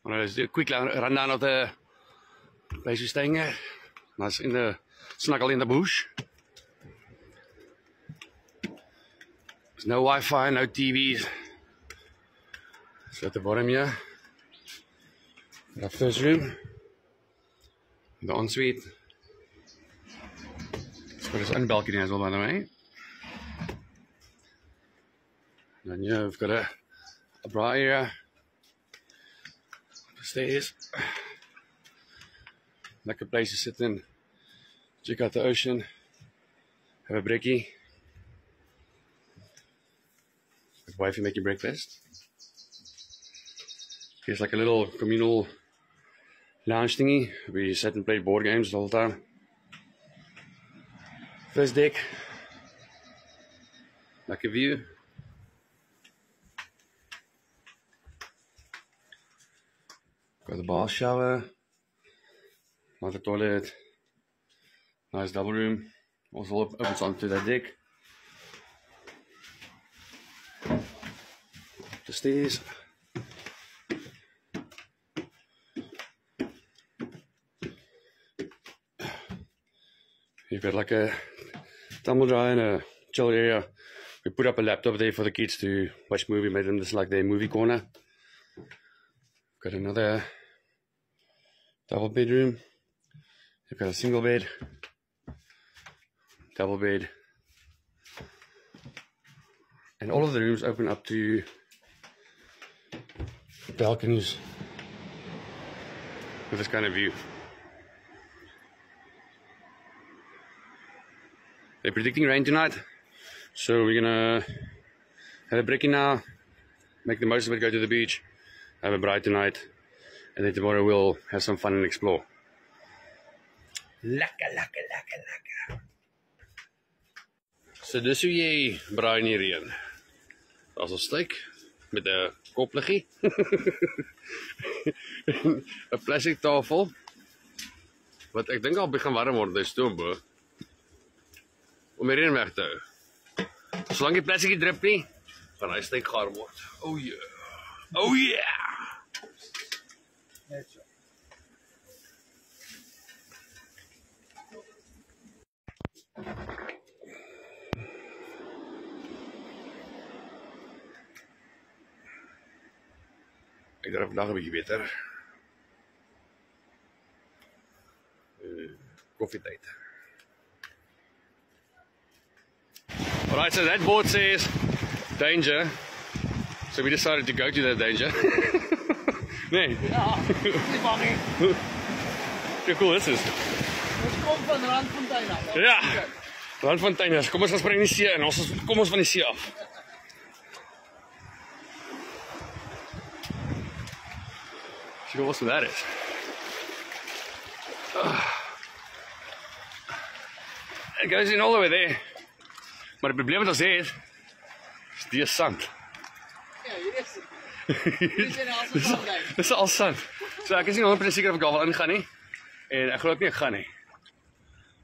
Let's do a quick run down of the place we're staying at. Nice in the snuggle in the bush. There's no Wi-Fi, no TVs. So at the bottom here, our first room, the ensuite. It's got its own balcony as well, by the way. And yeah, we've got a bra area. The stairs. Lekker place to sit in. Check out the ocean. Have a brekkie. With wifey making breakfast. Here's like a little communal lounge thingy. We sat and played board games the whole time. First deck. Lekker view. Got the bath shower. Another toilet. Nice double room. Also opens onto that deck. The stairs. You've got like a tumble dryer and a chill area. We put up a laptop there for the kids to watch movie. Made them just like their movie corner. Got another double bedroom. You've got a single bed, double bed, and all of the rooms open up to balconies with this kind of view. They're predicting rain tonight, so we're gonna have a brekkie now, make the most of it, go to the beach, have a braai tonight, and then tomorrow we'll have some fun and explore. Lekker. So dis hoe jy braai in die reën. Daar's ons steek met 'n kopliggie. 'n plastic tafel wat ek dink al begin warm word, hy stoom bo. Om die reën weg te hou. Solank die plastic drip nie, gaan hy steek gaar word. Oh yeah. Oh yeah. Net so. Ek dink vandag 'n bietjie beter. Koffietyd. Alright, so that board says danger. So we decided to go to that danger. Nee. Ja, nie bang nie. Hoe cool is dit? Ons kom van Randfontein af. Ja. Randfontein. Kom ons gaan spring in die see en kom ons van die see af. See how awesome that is. It goes in all the way there. Maar het probleem wat ons het, is die sand. Ja, hier is het. Dit is al sand. So ek is nie 100% seker of ek daar wel ingaan nie. En ek glo ook nie ek gaan nie.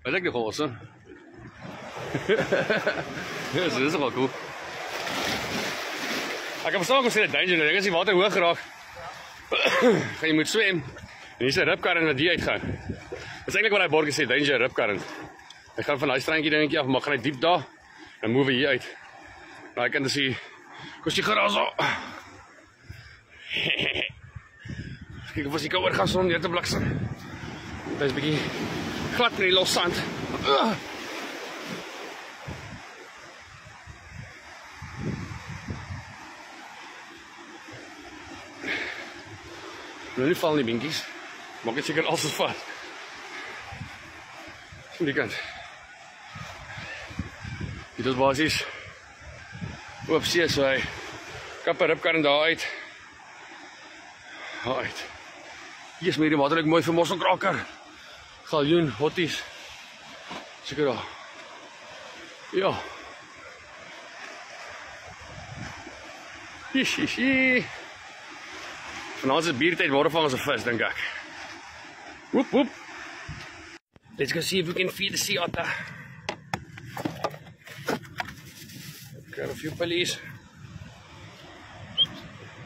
Wat ek nogal awesome. Ja, so dit is wel cool. Ek het verstaan gesê dat danger, ek as die water hoog geraak, gaan jy moet swem, en hier is 'n ripkarren wat hier uitgaan. Dit is eintlik wat hy bord gesê, danger, ripkarren. Hy gaan van die strandjie dingetjie af, maar gaan hy diep daar, dan move hy hier uit. Nou, ek kan dus hier, kost die geraas al. Kijk of ons die kouwer gaan son neer te bliksem. Dit is 'n bietjie glad in die los sand. Nou nie val nie binkies. Maak dit seker alles vas. Aan die kant. Dit is basies oop see, so hy kap 'n ripkarren daar uit. Right. Hier is meer die water, mooi vir mosselkraker. Galjoen, hotties. Seker daar. Ja. Hihihi. Vanaand is biertyd, waar vang ons 'n vis, dink ek. Woep, woep. Let's go see if we can feed the sea otter. Grab a few pulleys.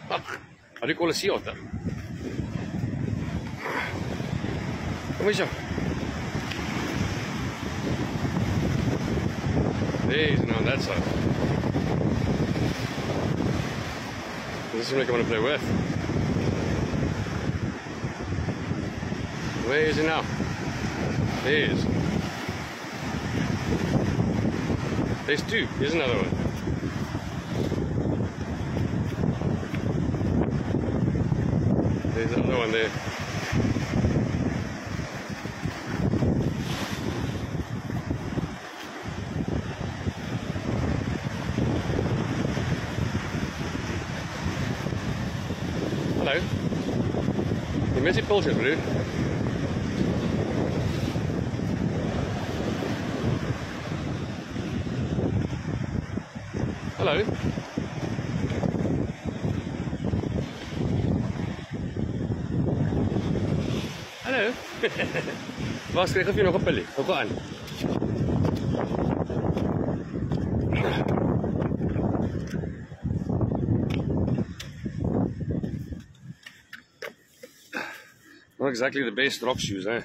What do you call a sea otter? Kom eens zo. Deze, nou on that side. This is what I want to play with. Where is he now? There he is. There's two. Here's another one. There's another one there. Hello. You missed your bullshit, dude. Hello. Hallo. Waar krijg je nog een pillie? Ook aan. Not exactly the best rock shoes, eh?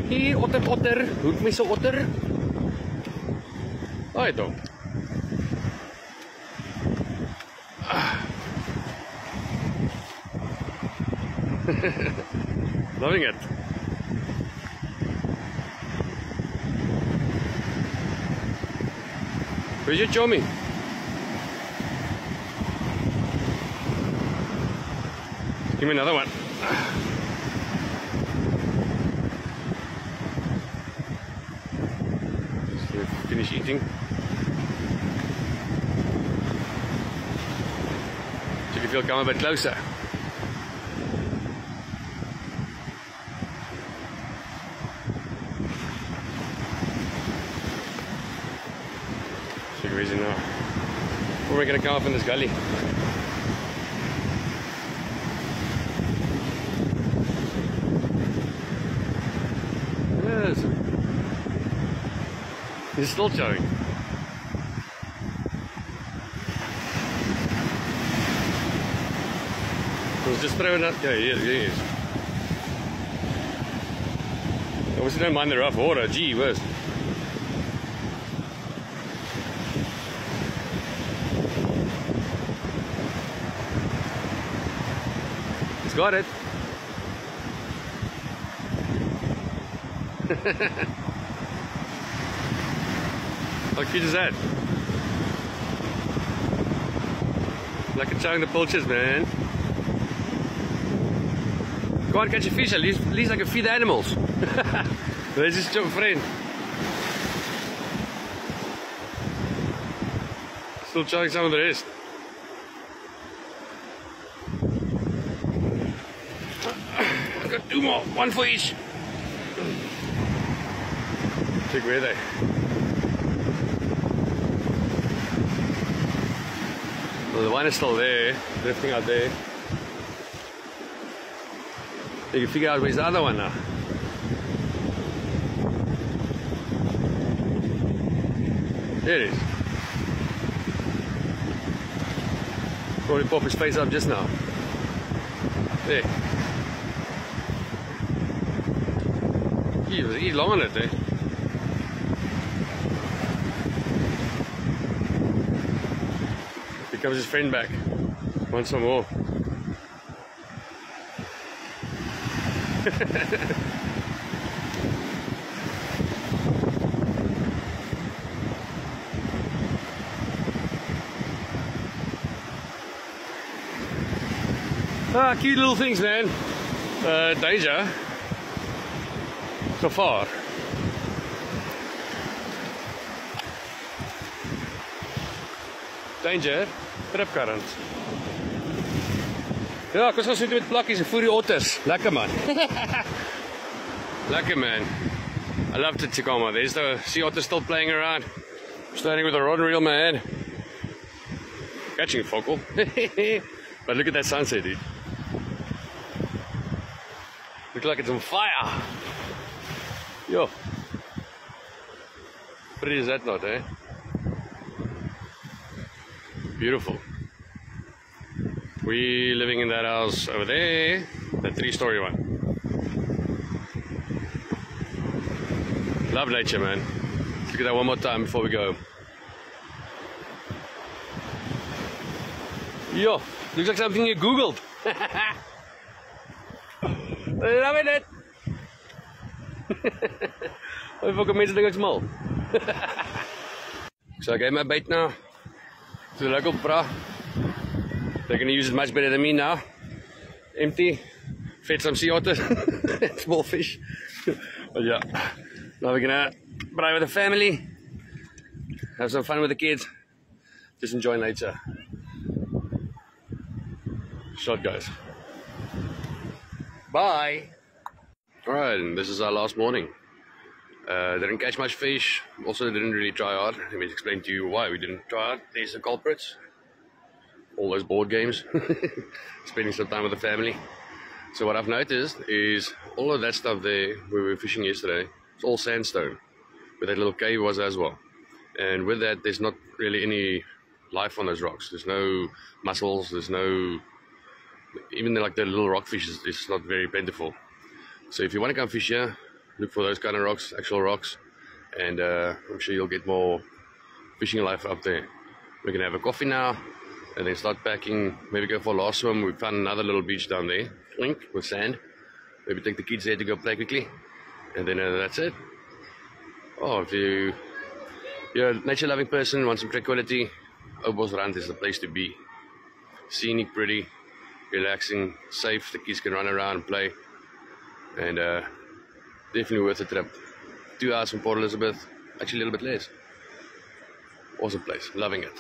Hier, otter, otter. Hoek my so otter. Daai dom. Loving it. Where's your chummy? Give me another one. Just finish eating. Check if you'll come a bit closer. Check where is he now? Where are we going to come up in this gully? He's still showing. I was just throwing up. Yeah, he is. Obviously don't mind the rough water. Gee whiz. He's got it. How cute is that? Like a chowing the pilchards, man. Go on, catch a fish. At least I can feed the animals. There's his friend. Still chowing some of the rest. I've got two more. One for each. Check where they. Well, the one is still there, drifting out there. You can figure out where's the other one now. There it is. Probably pop his face up just now. There. He was eating long on it, eh? Here comes his friend back. Want some more. Ah, cute little things, man. Danger. So far. Danger. Trip current. Ja, ek was gaan sit met plakkies en voer die otters. Lekker man. Lekker man. I love Tsitsikamma. There's the sea otter still playing around. Standing with a rod and reel in my hand. Catching a focal. But look at that sunset, dude. Looks like it's on fire. Yo. Pretty is that not, eh? Beautiful. We living in that house over there, that 3-story one. Love nature, man. Let's look at that one more time before we go. Yo, looks like something you googled. Loving it. Hoe fucking mense dink ek's mal. So I gave my bait now to the local bra. They're going to use it much better than me now. Empty. Fed some sea otters. Small fish. But yeah. Now we're going to braai with the family. Have some fun with the kids. Just enjoy nature. Shot, guys. Bye. Alright, and this is our last morning. Didn't catch much fish. Also didn't really try hard. Let me explain to you why we didn't try hard. There's the culprits. All those board games. Spending some time with the family. So what I've noticed is all of that stuff there where we were fishing yesterday, it's all sandstone. Where that little cave was as well. And with that there's not really any life on those rocks. There's no mussels, there's no... Even like the little rockfish is not very plentiful. So if you want to come fish here, look for those kind of rocks, actual rocks, and I'm sure you'll get more fishing life up there. We're gonna have a coffee now, and then start packing. Maybe go for a last swim. We found another little beach down there, with sand. Maybe take the kids there to go play quickly, and then that's it. Oh, if you're a nature-loving person, want some tranquility, Obosrand is the place to be. Scenic, pretty, relaxing, safe. The kids can run around and play, and definitely worth the trip. 2 hours from Port Elizabeth, actually a little bit less. Awesome place, loving it.